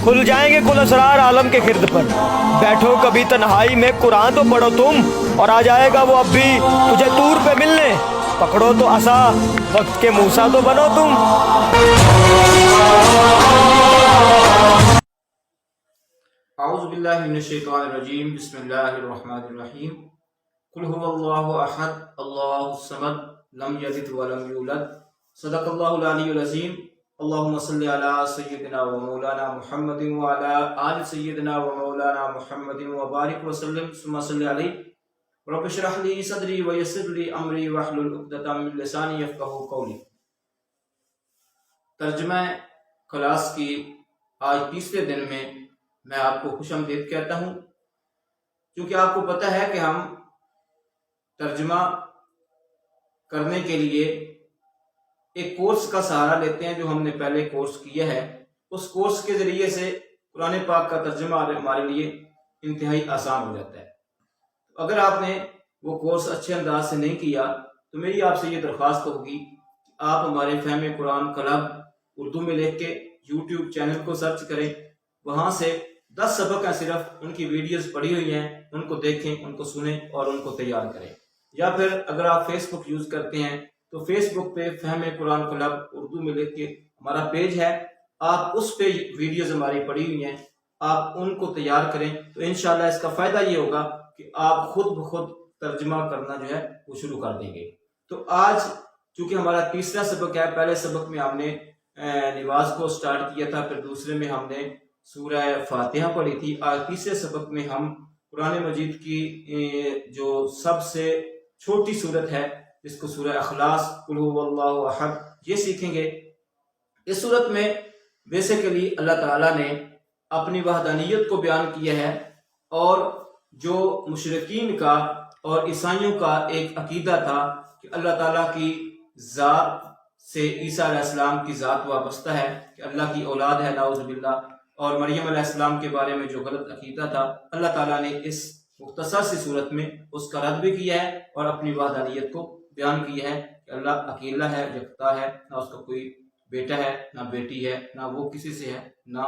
کھل جائیں گے کل اسرار عالم کے گرد پر۔ بیٹھو کبھی تنہائی میں قرآن تو پڑھو تم، اور آ جائے گا وہ اب بھی تجھے طور پہ ملنے۔ پکڑو تو عصا وقت کے موسیٰ تو بنو تم۔ اعوذ باللہ من الشیطان الرجیم، بسم اللہ الرحمن الرحیم۔ قل هو اللہ احد اللہ الصمد لم یلد ولم یولد صدق اللہ العلی العظیم۔ اللہم صلی علی سیدنا و مولانا محمد وعلی آل سیدنا و مولانا محمد وبارک وسلم ثم صلی علیہ۔ رب اشرح لی صدری ویسر لی امری واحلل عقدۃ من لسانی یفقہوا قولی۔ ترجمہ کلاس کی آج تیسرے دن میں آپ کو خوش آمدید کہتا ہوں، کیونکہ آپ کو پتہ ہے کہ ہم ترجمہ کرنے کے لیے ایک کورس کا سہارا لیتے ہیں جو ہم نے پہلے کورس کیا ہے۔ اس کورس کے ذریعے سے قرآن پاک کا ترجمہ ہمارے لیے انتہائی آسان ہو جاتا ہے۔ اگر آپ نے وہ کورس اچھے انداز سے نہیں کیا تو میری آپ سے یہ درخواست ہوگی کہ آپ ہمارے فہم قرآن کلب اردو میں لکھ کے یوٹیوب چینل کو سرچ کریں، وہاں سے 10 سبق ہیں صرف، ان کی ویڈیوز پڑی ہوئی ہیں، ان کو دیکھیں، ان کو سنیں اور ان کو تیار کریں۔ یا پھر اگر آپ فیس بک یوز کرتے ہیں تو فیس بک پہ فہم قرآن کلب اردو میں لکھ کے ہمارا پیج ہے، آپ اس پہ ویڈیوز ہماری پڑی ہوئی ہیں، آپ ان کو تیار کریں تو انشاءاللہ اس کا فائدہ یہ ہوگا کہ آپ خود بخود ترجمہ کرنا جو ہے وہ شروع کر دیں گے۔ تو آج چونکہ ہمارا تیسرا سبق ہے، پہلے سبق میں ہم نے نماز کو سٹارٹ کیا تھا، پھر دوسرے میں ہم نے سورہ فاتحہ پڑھی تھی۔ آج تیسرے سبق میں ہم قرآن مجید کی جو سب سے چھوٹی صورت ہے جس کو سورہ اخلاص قل هو اللہ احد یہ سیکھیں گے۔ اس صورت میں بیسیکلی اللہ تعالیٰ نے اپنی وحدانیت کو بیان کیا ہے، اور جو مشرکین کا اور عیسائیوں کا ایک عقیدہ تھا کہ اللہ تعالیٰ کی ذات سے عیسیٰ علیہ السلام کی ذات وابستہ ہے، کہ اللہ کی اولاد ہے نعوذ باللہ، اور مریم علیہ السلام کے بارے میں جو غلط عقیدہ تھا، اللہ تعالیٰ نے اس مختصر سی صورت میں اس کا رد بھی کیا ہے اور اپنی وحدانیت کو بیان کیا ہے کہ اللہ اکیلا ہے، یکتا ہے، نہ اس کا کوئی بیٹا ہے نہ بیٹی ہے، نہ وہ کسی سے ہے، نہ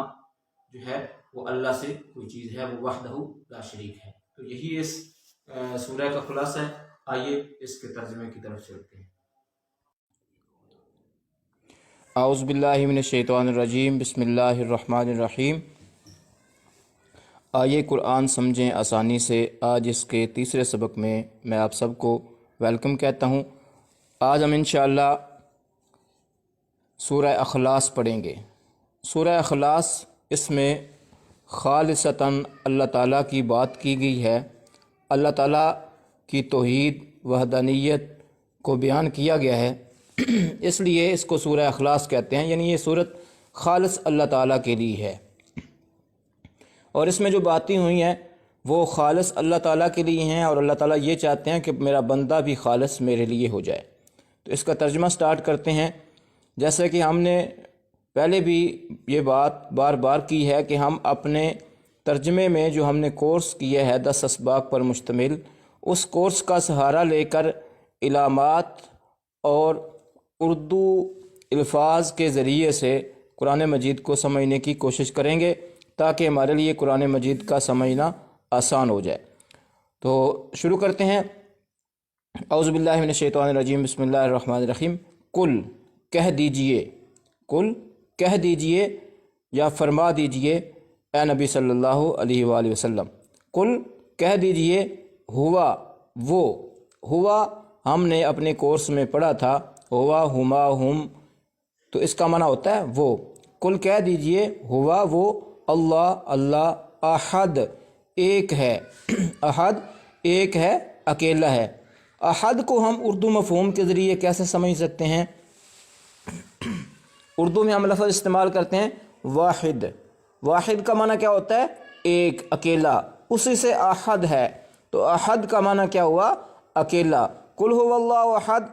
جو ہے وہ اللہ سے کوئی چیز ہے، وہ وحدہ لا شریک ہے۔ تو یہی اس سورہ کا خلاصہ ہے۔ آئیے اس کے ترجمے کی طرف چلتے ہیں۔ اعوذ باللہ من الشیطان الرجیم، بسم اللہ الرحمن الرحیم۔ آئیے قرآن سمجھیں آسانی سے۔ آج اس کے تیسرے سبق میں میں آپ سب کو ویلکم کہتا ہوں۔ آج ہم انشاءاللہ سورہ اخلاص پڑھیں گے۔ سورہ اخلاص، اس میں خالصتاً اللہ تعالیٰ کی بات کی گئی ہے، اللہ تعالیٰ کی توحید وحدانیت کو بیان کیا گیا ہے، اس لیے اس کو سورہ اخلاص کہتے ہیں، یعنی یہ صورت خالص اللہ تعالیٰ کے لیے ہے، اور اس میں جو باتیں ہوئی ہیں وہ خالص اللہ تعالیٰ کے لیے ہیں، اور اللہ تعالیٰ یہ چاہتے ہیں کہ میرا بندہ بھی خالص میرے لیے ہو جائے۔ تو اس کا ترجمہ سٹارٹ کرتے ہیں۔ جیسے کہ ہم نے پہلے بھی یہ بات بار بار کی ہے کہ ہم اپنے ترجمے میں جو ہم نے کورس کیا ہے 10 اسباق پر مشتمل، اس کورس کا سہارا لے کر علامات اور اردو الفاظ کے ذریعے سے قرآن مجید کو سمجھنے کی کوشش کریں گے تاکہ ہمارے لیے قرآن مجید کا سمجھنا آسان ہو جائے۔ تو شروع کرتے ہیں۔ اعوذ باللہ من الشیطان الرجیم، بسم اللہ الرحمن الرحیم۔ قل، کہہ دیجئے، قل کہہ دیجئے یا فرما دیجئے اے نبی صلی اللہ علیہ وآلہ وسلم، قل کہہ دیجئے، ہوا وہ، ہوا ہم نے اپنے کورس میں پڑھا تھا، ہوا ہما ہم، تو اس کا معنی ہوتا ہے وہ۔ قل کہہ دیجئے، ہوا وہ، اللہ اللہ، احد ایک ہے، احد ایک ہے، اکیلا ہے۔ احد کو ہم اردو مفہوم کے ذریعے کیسے سمجھ سکتے ہیں؟ اردو میں ہم لفظ استعمال کرتے ہیں واحد۔ واحد کا معنی کیا ہوتا ہے؟ ایک، اکیلا، اسی سے احد ہے، تو احد کا معنی کیا ہوا؟ اکیلا۔ قل هو اللہ احد،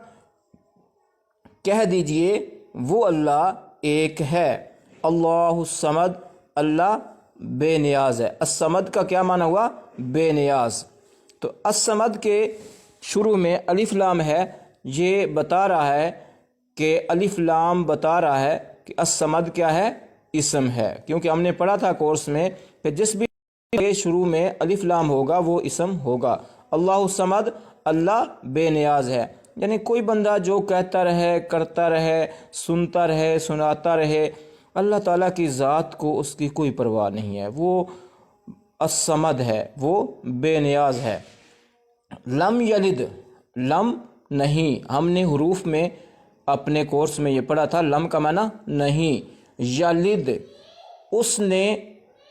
کہہ دیجئے وہ اللہ ایک ہے، اللہ الصمد، اللہ بے نیاز ہے۔ الصمد کا کیا معنی ہوا؟ بے نیاز۔ تو الصمد کے شروع میں الف لام ہے، یہ بتا رہا ہے کہ الف لام بتا رہا ہے کہ الصمد کیا ہے؟ اسم ہے، کیونکہ ہم نے پڑھا تھا کورس میں کہ جس بھی کے شروع میں الف لام ہوگا وہ اسم ہوگا۔ اللہ الصمد، اللہ بے نیاز ہے، یعنی کوئی بندہ جو کہتا رہے، کرتا رہے، سنتا رہے، سناتا رہے، اللہ تعالیٰ کی ذات کو اس کی کوئی پرواہ نہیں ہے، وہ الصمد ہے، وہ بے نیاز ہے۔ لم یلد، لم نہیں، ہم نے حروف میں اپنے کورس میں یہ پڑھا تھا، لم کا معنی نہیں، یلد اس نے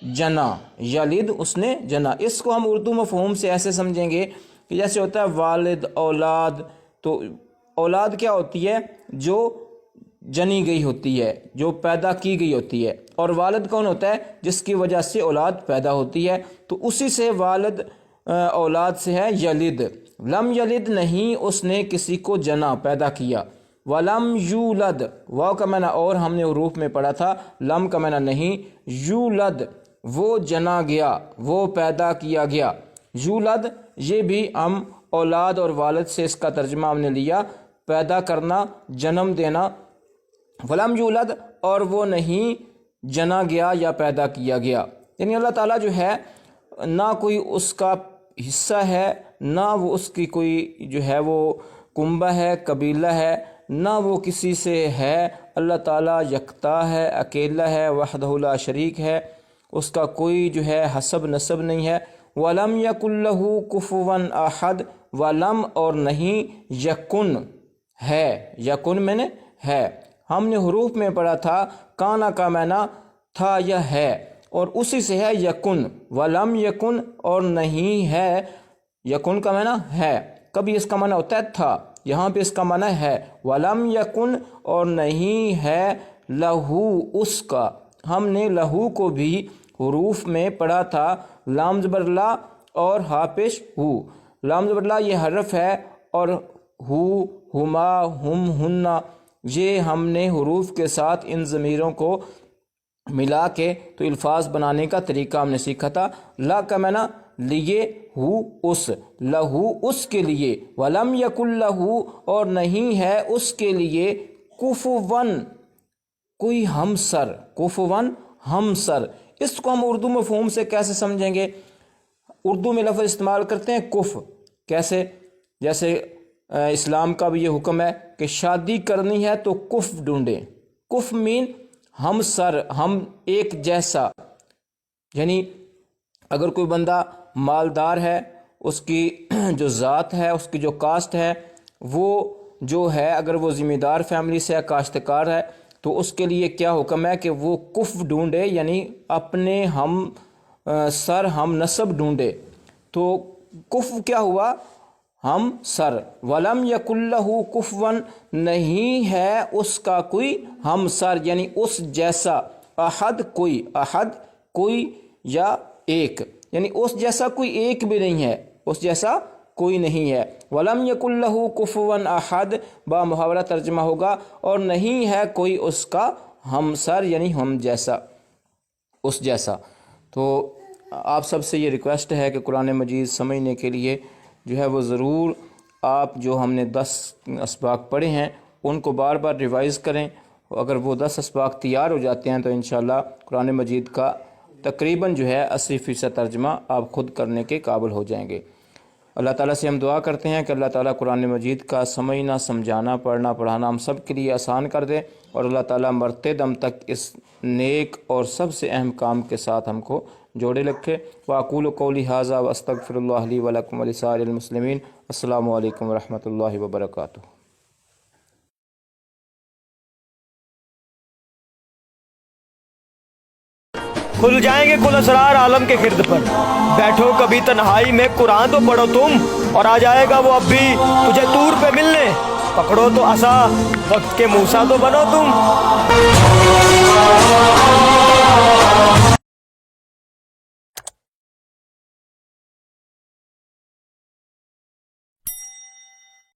جنا، یلد اس نے جنا۔ اس کو ہم اردو مفہوم سے ایسے سمجھیں گے کہ جیسے ہوتا ہے والد، اولاد، تو اولاد کیا ہوتی ہے؟ جو جنی گئی ہوتی ہے، جو پیدا کی گئی ہوتی ہے، اور والد کون ہوتا ہے؟ جس کی وجہ سے اولاد پیدا ہوتی ہے، تو اسی سے والد اولاد سے ہے یلد۔ لم یلد نہیں اس نے کسی کو جنا، پیدا کیا۔ ولم یولد، واو کا معنی اور ہم نے حروف میں پڑھا تھا، لم کا معنی نہیں، یولد وہ جنا گیا، وہ پیدا کیا گیا۔ یولد یہ بھی ہم اولاد اور والد سے اس کا ترجمہ ہم نے لیا، پیدا کرنا، جنم دینا۔ ولم یولد، اور وہ نہیں جنا گیا یا پیدا کیا گیا، یعنی اللہ تعالیٰ جو ہے نہ کوئی اس کا حصہ ہے، نہ وہ اس کی کوئی جو ہے وہ کنبہ ہے، قبیلہ ہے، نہ وہ کسی سے ہے۔ اللہ تعالیٰ یکتا ہے، اکیلا ہے، وحدہ لا شریک ہے، اس کا کوئی جو ہے حسب نسب نہیں ہے۔ وَلَمْ يَكُنْ لَهُ كُفُوًا أَحَدٌ، ولم اور نہیں، یکن ہے، یکن میں نے ہے۔ ہم نے حروف میں پڑھا تھا کانا کا معنی تھا یا ہے، اور اسی سے ہے یکن۔ ولم یکن اور نہیں ہے، یکن کا معنی ہے، کبھی اس کا معنی ہوتا ہے تھا، یہاں پہ اس کا معنی ہے۔ ولم یکن اور نہیں ہے، لہو اس کا، ہم نے لہو کو بھی حروف میں پڑھا تھا، لام زبر لا اور ہا پیش ہو۔ لام زبر لا یہ حرف ہے، اور ہو، ہما، ہم، ہننا، یہ ہم نے حروف کے ساتھ ان ضمیروں کو ملا کے تو الفاظ بنانے کا طریقہ ہم نے سیکھا تھا۔ لا کا معنی لیے، ہو اس، لہو اس کے لیے۔ ولم یکن لہو اور نہیں ہے اس کے لیے، کفواً کوئی ہمسر، کفواً ہمسر۔ اس کو ہم اردو مفہوم سے کیسے سمجھیں گے؟ اردو میں لفظ استعمال کرتے ہیں کف، کیسے؟ جیسے اسلام کا بھی یہ حکم ہے کہ شادی کرنی ہے تو کف ڈھونڈیں۔ کف مین ہم سر، ہم ایک جیسا، یعنی اگر کوئی بندہ مالدار ہے، اس کی جو ذات ہے، اس کی جو کاسٹ ہے، وہ جو ہے اگر وہ ذمہ دار فیملی سے ہے، کاشتکار ہے، تو اس کے لیے کیا حکم ہے کہ وہ کف ڈھونڈے، یعنی اپنے ہم سر، ہم نسب ڈھونڈے۔ تو کف کیا ہوا؟ ہم سر۔ ولم یکن لہ کفواً نہیں ہے اس کا کوئی ہم سر، یعنی اس جیسا، احد کوئی، احد کوئی یا ایک، یعنی اس جیسا کوئی ایک بھی نہیں ہے، اس جیسا کوئی نہیں ہے۔ ولم یکن لہ کفواً احد با محاورہ ترجمہ ہوگا، اور نہیں ہے کوئی اس کا ہم سر، یعنی ہم جیسا، اس جیسا۔ تو آپ سب سے یہ ریکویسٹ ہے کہ قرآن مجید سمجھنے کے لیے جو ہے وہ ضرور آپ جو ہم نے 10 اسباق پڑھے ہیں ان کو بار بار ریوائز کریں۔ اگر وہ 10 اسباق تیار ہو جاتے ہیں تو انشاءاللہ قرآن مجید کا تقریباً جو ہے 80% ترجمہ آپ خود کرنے کے قابل ہو جائیں گے۔ اللہ تعالیٰ سے ہم دعا کرتے ہیں کہ اللہ تعالیٰ قرآن مجید کا سمجھنا، سمجھانا، پڑھنا، پڑھانا ہم سب کے لیے آسان کر دے، اور اللہ تعالیٰ مرتے دم تک اس نیک اور سب سے اہم کام کے ساتھ ہم کو جوڑے رکھے۔ وَأَقُولُ قَوْلِي هَٰذَا وَأَسْتَغْفِرُ اللَّهَ لِي وَلَكُمْ وَلِسَائِرِ الْمُسْلِمِينَ۔ السلام علیکم ورحمۃ اللہ وبرکاتہ۔ کھل جائیں گے کل اسرار عالم کے گرد پر، بیٹھو کبھی تنہائی میں قرآن تو پڑھو تم، اور آ جائے گا وہ اب بھی تجھے طور پہ ملنے، پکڑو تو عصا وقت کے موسیٰ تو بنو تم۔